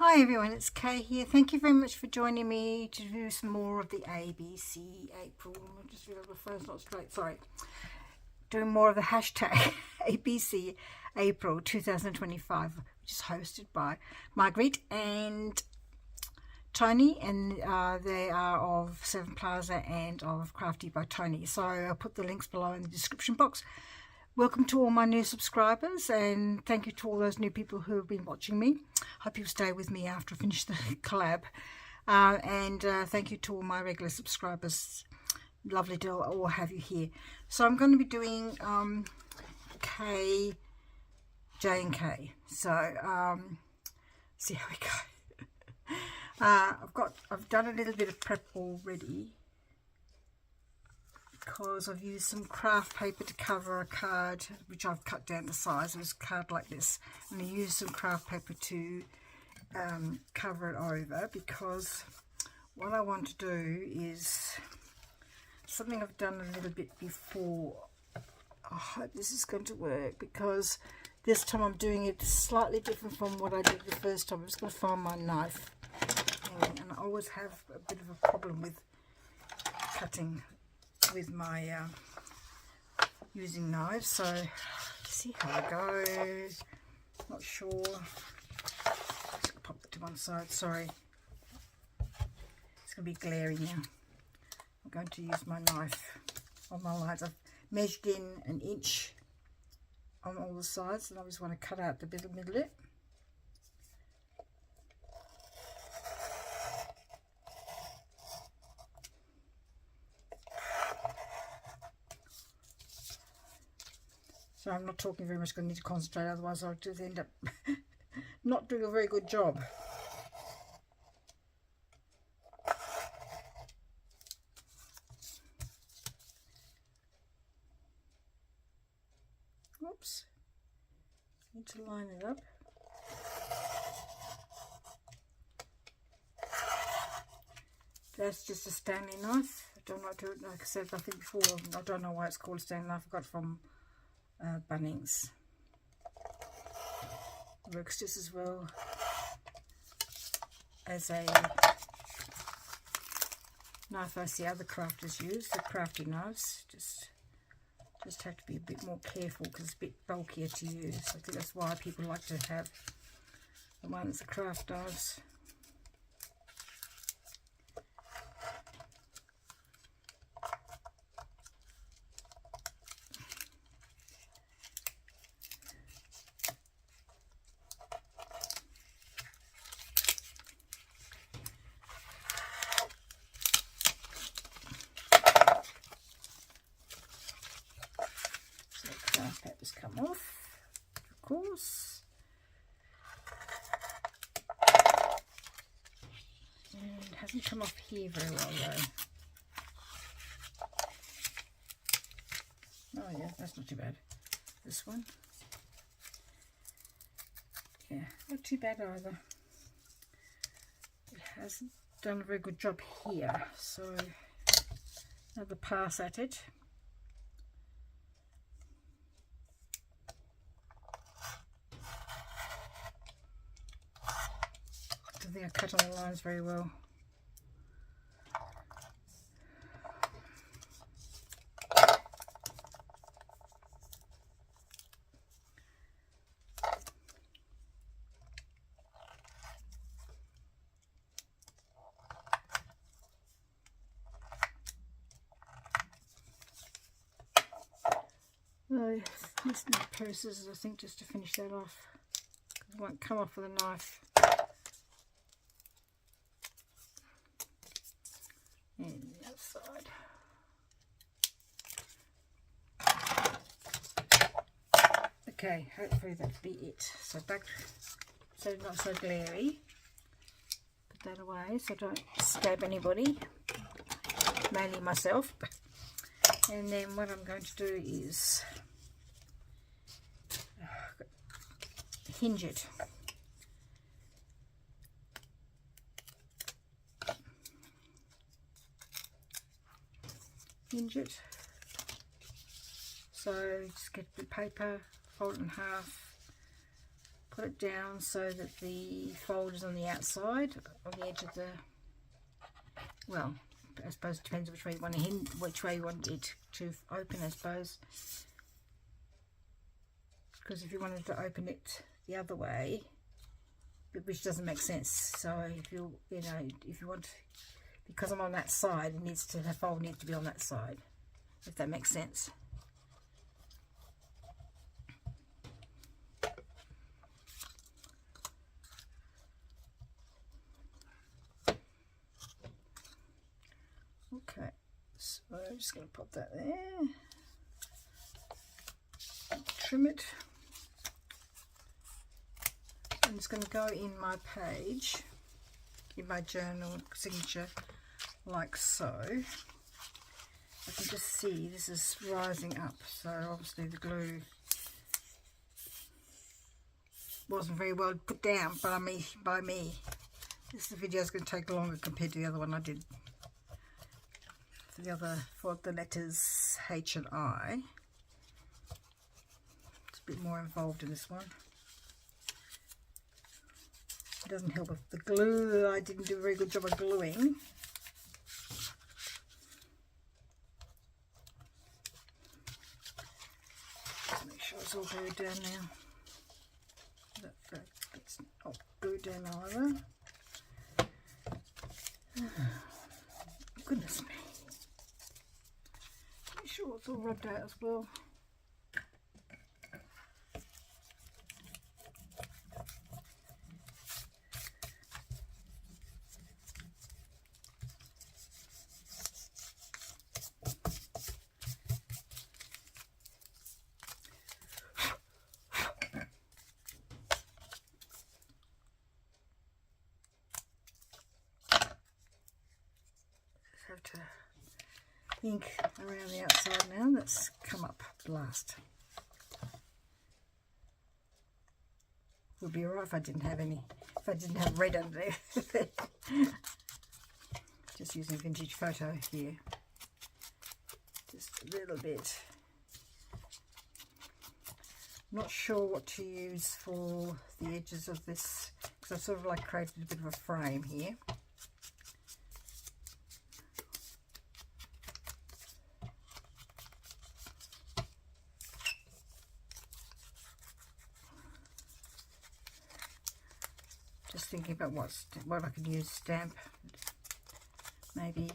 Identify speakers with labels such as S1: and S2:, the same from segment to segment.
S1: Hi everyone, it's Kay here. Thank you very much for joining me to do some more of the ABC April. I just realised my phone's not straight, sorry. Doing more of the hashtag ABC April 2025, which is hosted by Margreth and Toni, and they are of Seven Plaza and of Crafty by Toni. So I'll put the links below in the description box. Welcome to all my new subscribers, and thank you to all those new people who have been watching me. Hope you'll stay with me after I finish the collab. And thank you to all my regular subscribers. Lovely to all have you here. So I'm going to be doing K, J and K. So see how we go. I've done a little bit of prep already, because I've used some craft paper to cover a card, which I've cut down the size. It was a card like this, and I used some craft paper to cover it over, because what I want to do is something I've done a little bit before. I hope this is going to work, because this time I'm doing it slightly different from what I did the first time. I'm just going to find my knife, and I always have a bit of a problem with cutting with my using knives, so see how I go. Not sure. Just pop it to one side. Sorry, it's going to be glary now. I'm going to use my knife on my lines. I've measured in 1 inch on all the sides, and I just want to cut out the middle bit. So I'm not talking very much, going to need to concentrate, otherwise I'll just end up not doing a very good job. Oops. Need to line it up. That's just a Stanley knife. I don't like to do it, like I said, I think before, I don't know why it's called a Stanley knife. I got it from Bunnings. Works just as well as a knife I see other crafters use. The crafty knives just have to be a bit more careful, because it's a bit bulkier to use. I think that's why people like to have the ones, the craft knives. Papers come off, of course, and it hasn't come off here very well though. Oh yeah, that's not too bad. This one, yeah, not too bad either. It hasn't done a very good job here, so another pass at it. I think I cut all the lines very well. Oh, this pair of scissors, I think, just to finish that off. It won't come off with a knife. And the outside. Okay, hopefully that'll be it. So back, so not so glary. Put that away so I don't stab anybody, mainly myself. And then what I'm going to do is hinge it. Hinge it. So just get the paper, fold it in half, put it down so that the fold is on the outside, on the edge of the, well, I suppose it depends which way you want to which way you want it to open, I suppose. Because if you wanted to open it the other way, which doesn't make sense. So if you know, if you want, because I'm on that side, it needs to, the fold needs to be on that side, if that makes sense. Okay, so I'm just going to pop that there, trim it. I'm just going to go in my page, in my journal signature, like so. I can just see this is rising up, so obviously the glue wasn't very well put down by me. This video is going to take longer compared to the other one I did. For the letters H and I. It's a bit more involved in this one. It doesn't help with the glue. I didn't do a very good job of gluing. Just make sure it's all glued down now. That's not glued down either. Goodness me. Make sure it's all rubbed out as well. Have to ink around the outside now. Let's come up last. Would be alright if I didn't have red underneath. Just using vintage photo here. Just a little bit. Not sure what to use for the edges of this, because I've sort of like created a bit of a frame here. Just thinking about what I can use, stamp, maybe.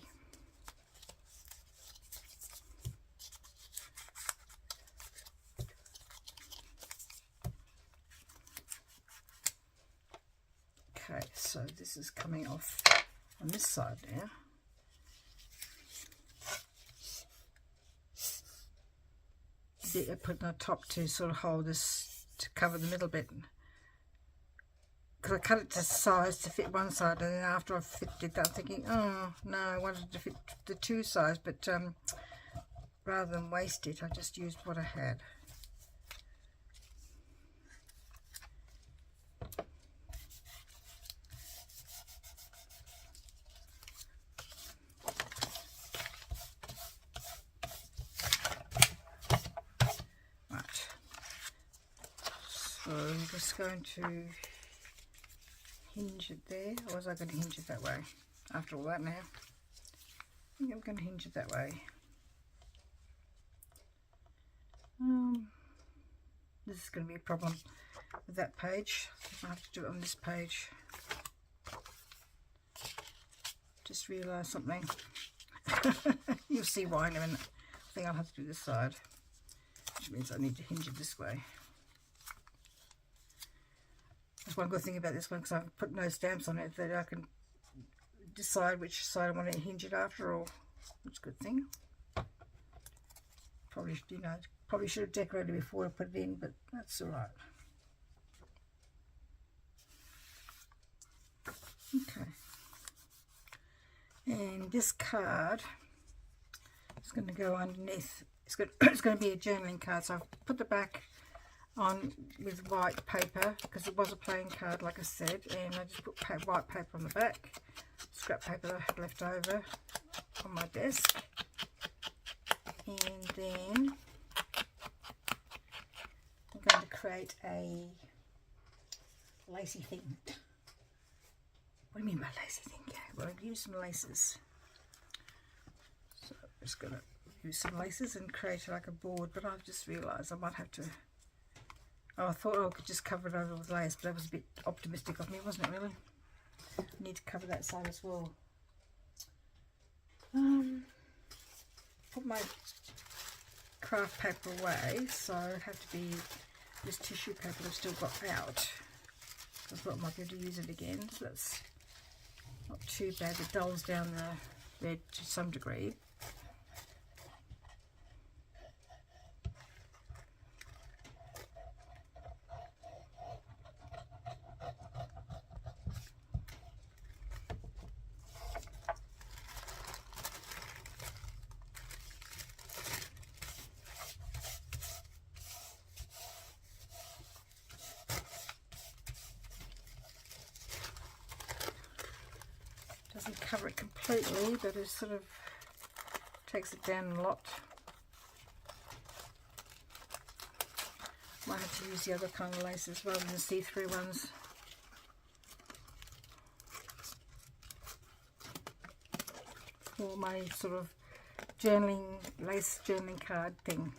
S1: Okay, so this is coming off on this side now. I put on the top to sort of hold this, to cover the middle bit. Because I cut it to size to fit one side, and then after I did that, I'm thinking, oh no, I wanted to fit the two sides, but rather than waste it, I just used what I had. Right, so I'm just going to hinge it there, or was I going to hinge it that way? After all that now, I think I'm going to hinge it that way. This is going to be a problem with that page. I have to do it on this page. Just realised something. You'll see why in a minute. I think I'll have to do this side, which means I need to hinge it this way. That's one good thing about this one, because I've put no stamps on it, that I can decide which side I want to hinge it after all. That's a good thing. Probably, you know, probably should have decorated before I put it in, but that's all right. Okay. And this card is going to go underneath. It's going to be a journaling card, so I've put the back on with white paper because it was a plain card, like I said, and I just put white paper on the back, scrap paper that I had left over on my desk, and then I'm going to create a lacy thing. What do you mean by lacy thing? Yeah, well, I've used some laces. So I'm just going to use some laces and create like a board, but I've just realised I might have to... Oh, I thought I could just cover it over with lace, but that was a bit optimistic of me, wasn't it, really? I need to cover that side as well. Put my craft paper away, so it have to be this tissue paper I've still got out. I thought I might be able to use it again, so that's not too bad. It dulls down the red to some degree. Doesn't cover it completely, but it sort of takes it down a lot. Might have to use the other kind of laces rather than see-through ones. For my sort of journaling, lace journaling card thing.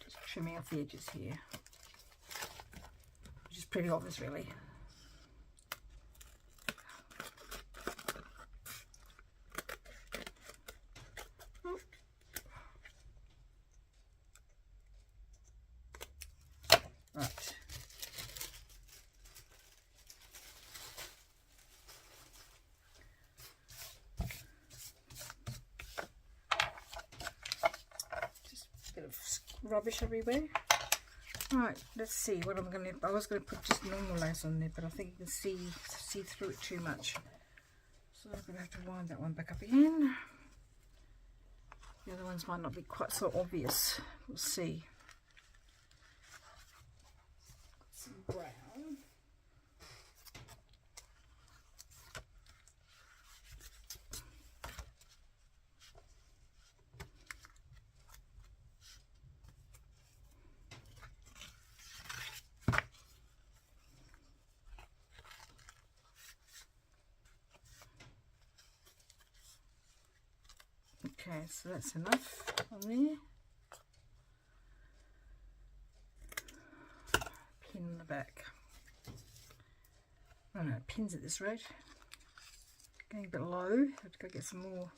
S1: Just trimming off the edges here. Pretty obvious, really. Right. Just a bit of rubbish everywhere. Right, let's see what I'm going to... I was going to put just normal lace on there, but I think you can see through it too much. So I'm going to have to wind that one back up again. The other ones might not be quite so obvious. We'll see. Some brown. Okay, so that's enough on there. Pin in the back. Oh no, pins at this rate. Getting a bit low. Have to go get some more.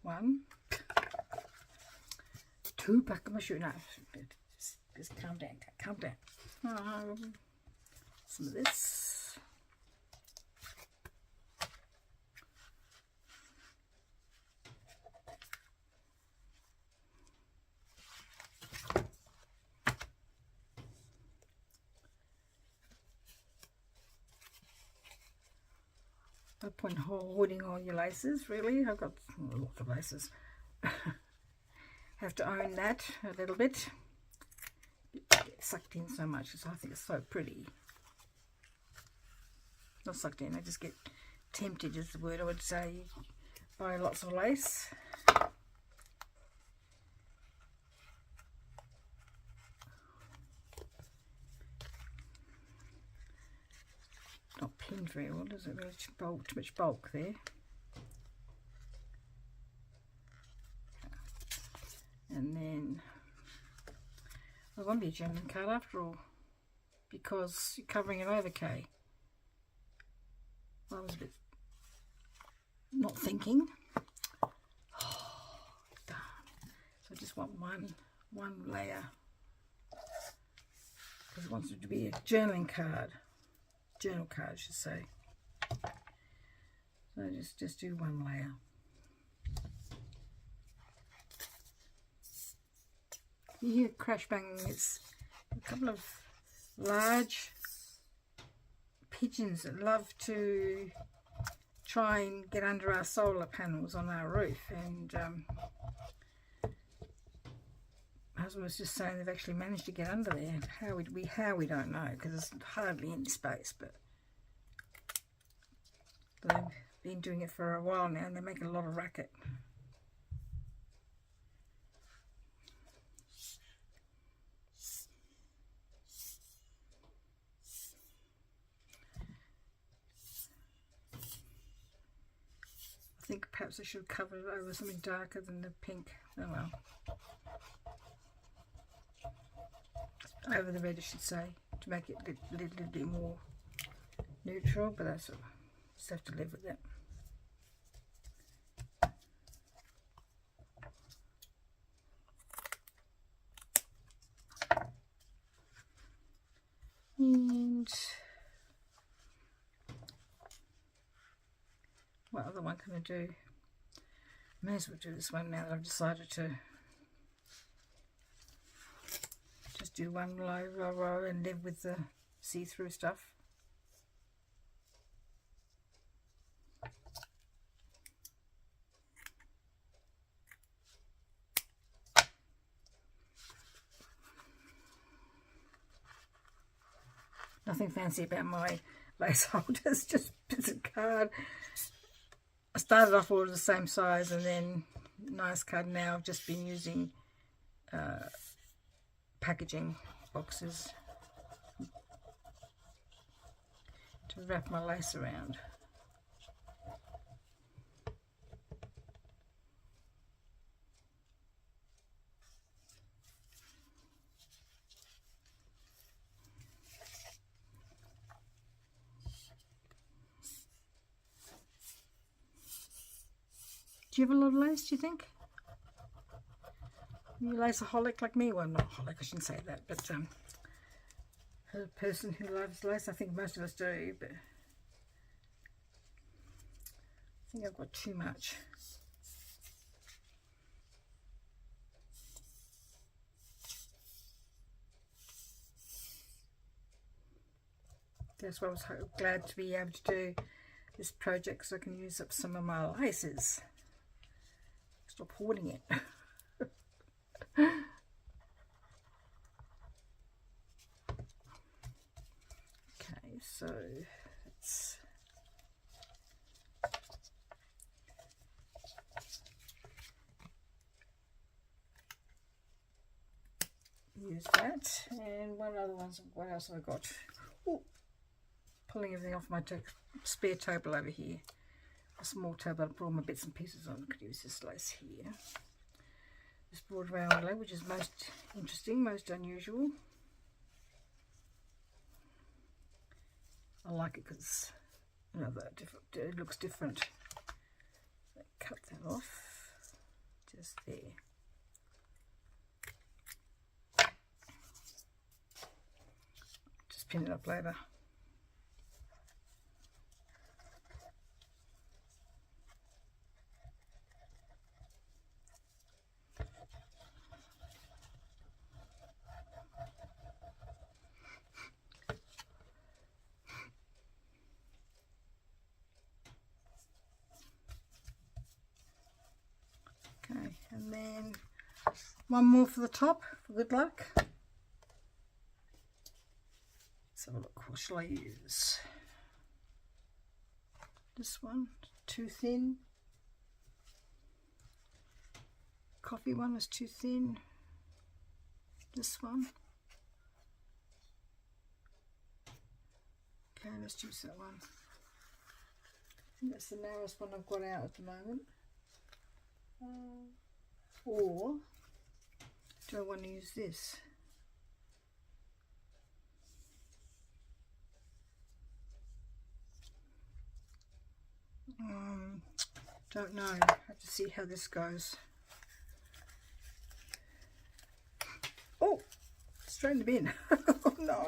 S1: 1, 2, back on my shoe. No, just calm down, calm down. Some of this. No point hoarding all your laces, really. I've got lots of laces. Have to own that a little bit. Get sucked in so much because I think it's so pretty. Not sucked in, I just get tempted is the word I would say. Buy lots of lace. Not pinned very well, does it? Really too much bulk there. And then I won't be a journaling card after all, because you're covering it over, Kay. I was a bit not thinking. Oh, darn. So I just want one layer, because it wants it to be a journaling card. Journal card, I should say. So just do one layer. You hear crash bang. It's a couple of large pigeons that love to try and get under our solar panels on our roof, and my husband was just saying they've actually managed to get under there. How we don't know, because there's hardly any space, but they've been doing it for a while now and they make a lot of racket. I think perhaps I should cover it over something darker than the pink. Oh well. Over the red, I should say, to make it a little bit more neutral, but that's all. Just have to live with it. And what other one can I do? May as well do this one now that I've decided to just do one row and live with the see-through stuff. Nothing fancy about my lace holders, just bits of card. I started off all the same size and then nice card. Now I've just been using packaging boxes to wrap my lace around. Do you have a lot of lace, do you think? Are you a laceaholic like me? Well, not holic, I shouldn't say that, but a person who loves lace, I think most of us do, but I think I've got too much. That's why I was glad to be able to do this project, so I can use up some of my laces. Stop hoarding it. Okay, so let's use that. And one other one, what else have I got? Ooh, pulling everything off my spare table over here. A small table, I'll put all my bits and pieces on. I could use this lace here. This broad round willow, which is most interesting, most unusual. I like it because it looks different. So cut that off, just there. Just pin it up later. Okay, and then one more for the top for good luck. Let's have a look. What shall I use? This one, too thin. Coffee one is too thin. This one. Okay, let's use that one. I think that's the narrowest one I've got out at the moment. Or do I want to use this? Don't know. I have to see how this goes. Oh, straight in the bin. Oh no.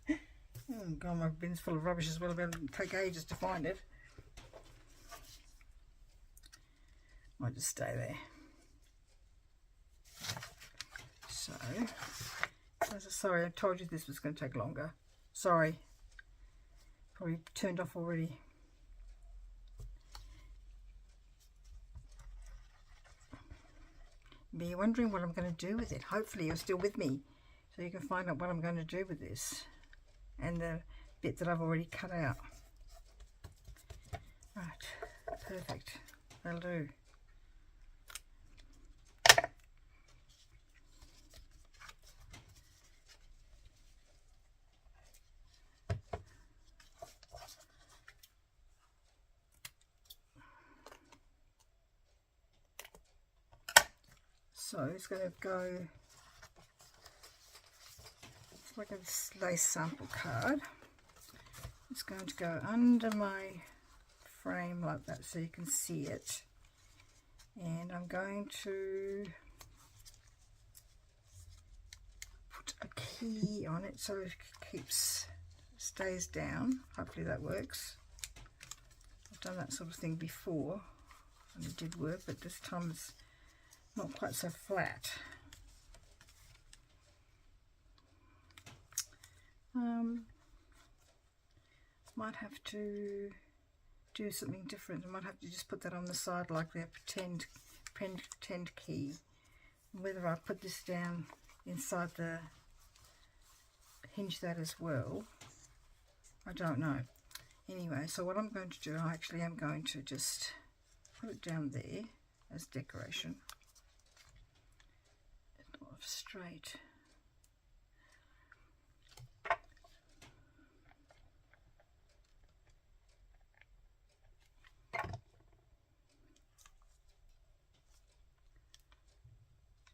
S1: Oh god, my bin's full of rubbish as well. It'll take ages to find it. Might just stay there. So, sorry, I told you this was going to take longer. Sorry. Probably turned off already. But you're wondering what I'm going to do with it. Hopefully you're still with me, so you can find out what I'm going to do with this. And the bit that I've already cut out. Right, perfect. That'll do. So it's going to go, it's like a lace sample card. It's going to go under my frame like that so you can see it. And I'm going to put a key on it so it stays down. Hopefully that works. I've done that sort of thing before and it did work, but this time it's not quite so flat. Might have to do something different. I might have to just put that on the side like the pretend key. Whether I put this down inside the hinge that as well, I don't know. Anyway, so what I'm going to do, I actually am going to just put it down there as decoration. It's not straight.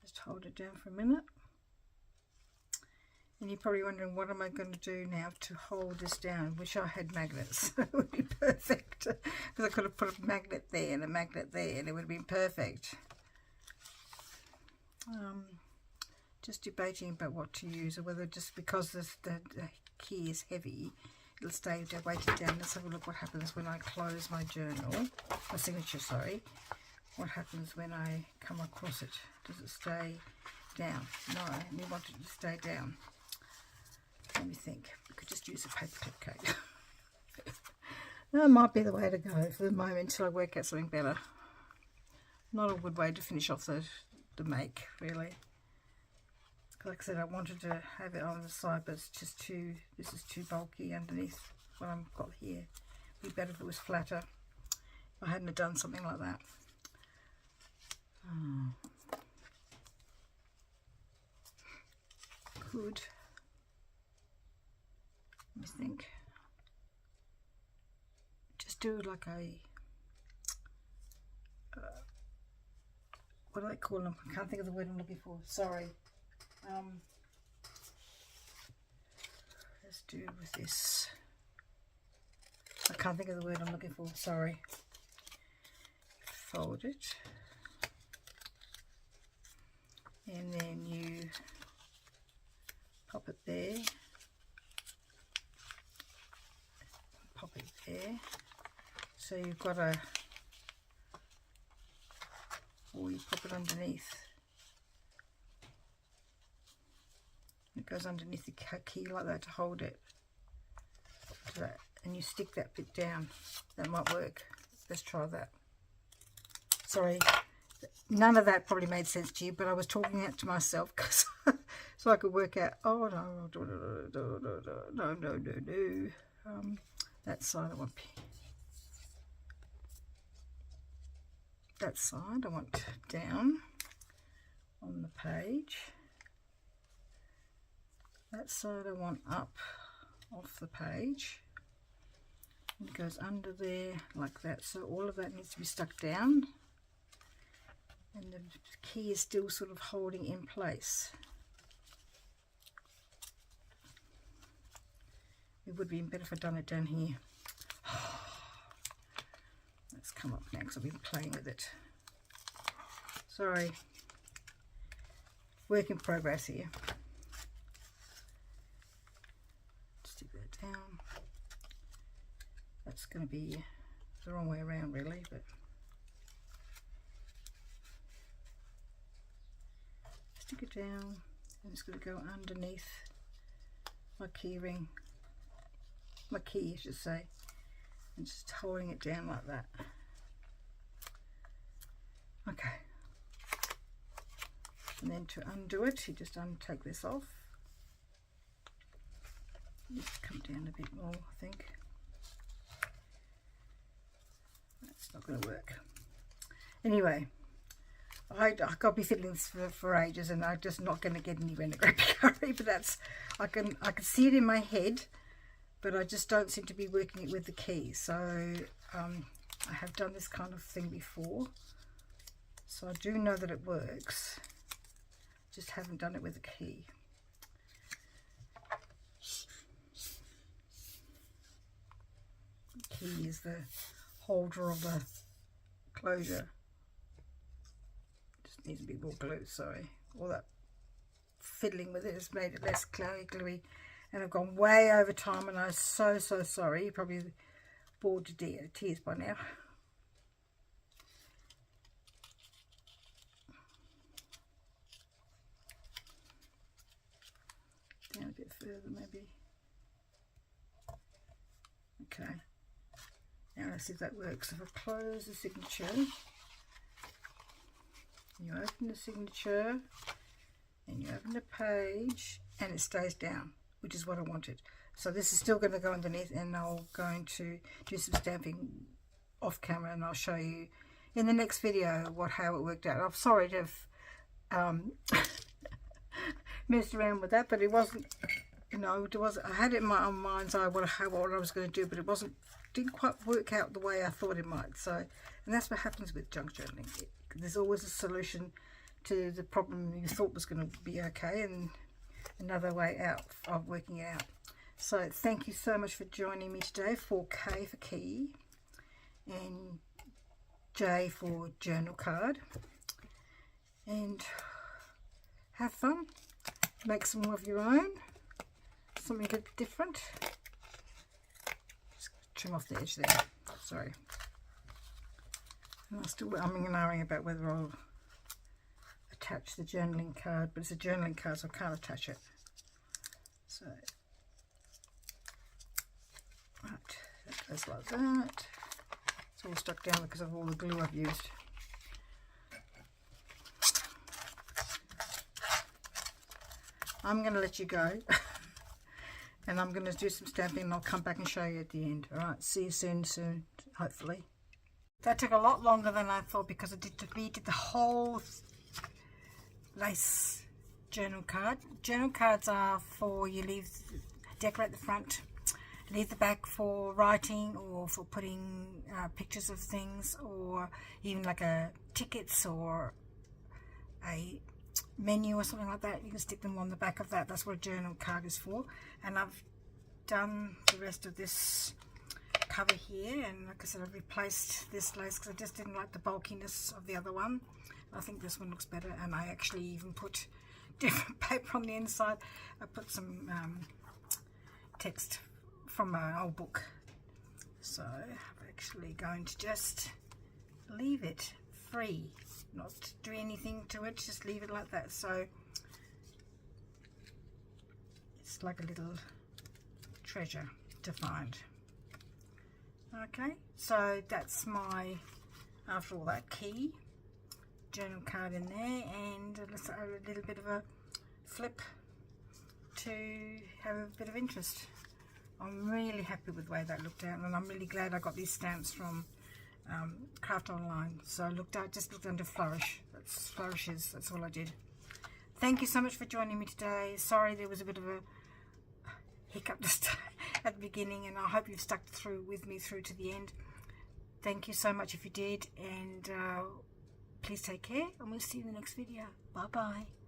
S1: Just hold it down for a minute. And you're probably wondering, what am I going to do now to hold this down? Wish I had magnets. It would be perfect. Because I could have put a magnet there and a magnet there and it would have been perfect. Just debating about what to use, or whether just because the key is heavy, it'll stay weighted down. Let's have a look what happens when I close my journal. My signature, sorry. What happens when I come across it? Does it stay down? No, we want it to stay down. Let me think. We could just use a paperclip cake. That might be the way to go for the moment until I work out something better. Not a good way to finish off the make, really. Like I said, I wanted to have it on the side, but it's just too, this is too bulky underneath what I've got here. It'd be better if it was flatter. If I hadn't have done something like that. Could, let me think, just do like a, what do they call them? I can't think of the word I'm looking for, sorry. Let's do with this, I can't think of the word I'm looking for, sorry. Fold it, and then you pop it there, pop it there, so you've got a, or you pop it underneath, it goes underneath the key like that to hold it, and you stick that bit down. That might work. Let's try that. Sorry, none of that probably made sense to you, but I was talking out to myself because so I could work out. Oh no. That side I want. That side I want down on the page. That side I want up off the page. And it goes under there like that. So all of that needs to be stuck down. And the key is still sort of holding in place. It would be better if I'd done it down here. Let's come up now because I've been playing with it. Sorry. Work in progress here. Stick that down. That's going to be the wrong way around really, but stick it down, and it's going to go underneath my key ring, my key I should say, and just holding it down like that. Okay, and then to undo it, you just take this off, just come down a bit more, I think. That's not going to work. Anyway, I could be fiddling this for ages, and I'm just not going to get anywhere in the Graphic Curry. But that's, I can see it in my head, but I just don't seem to be working it with the key. So I have done this kind of thing before, so I do know that it works. Just haven't done it with the key. The key is the holder of the closure. Just needs a bit more glue, sorry. All that fiddling with it has made it less gluey. And I've gone way over time, and I'm so sorry. You're probably bored to tears by now. Down a bit further maybe. Okay. Now let's see if that works. If I close the signature, you open the signature, and you open the page, and it stays down, which is what I wanted. So this is still going to go underneath, and I'm going to do some stamping off camera, and I'll show you in the next video how it worked out. I'm sorry to have messed around with that, but it wasn't, you know, I had it in my own mind's eye what I was going to do, but it didn't quite work out the way I thought it might. So, and that's what happens with junk journaling. There's always a solution to the problem you thought was going to be okay, and another way out of working it out. So thank you so much for joining me today for K for key and J for journal card, and have fun, make some more of your own, something a bit different. Just trim off the edge there, sorry. And I'm still umming and ahhing about whether I'll attach the journaling card, but it's a journaling card, so I can't attach it. So right, that goes like that. It's all stuck down because of all the glue I've used. I'm going to let you go and I'm going to do some stamping, and I'll come back and show you at the end. Alright, see you soon, hopefully. That took a lot longer than I thought because I did the whole lace journal card. Journal cards are for decorate the front, leave the back for writing or for putting pictures of things, or even like tickets or a menu or something like that. You can stick them on the back of that. That's what a journal card is for. And I've done the rest of this cover here, and like I said, I've replaced this lace because I just didn't like the bulkiness of the other one. I think this one looks better, and I actually even put different paper on the inside. I put some text from my old book, so I'm actually going to just leave it free, not do anything to it, just leave it like that. So it's like a little treasure to find. Okay, so that's my, after all that, key journal card in there, and a little bit of a flip to have a bit of interest. I'm really happy with the way that looked out, and I'm really glad I got these stamps from Craft Online. So I just looked under flourish. That's flourishes. That's all I did. Thank you so much for joining me today. Sorry there was a bit of a hiccup just at the beginning, and I hope you've stuck with me through to the end. Thank you so much if you did, and please take care, and we'll see you in the next video. Bye bye.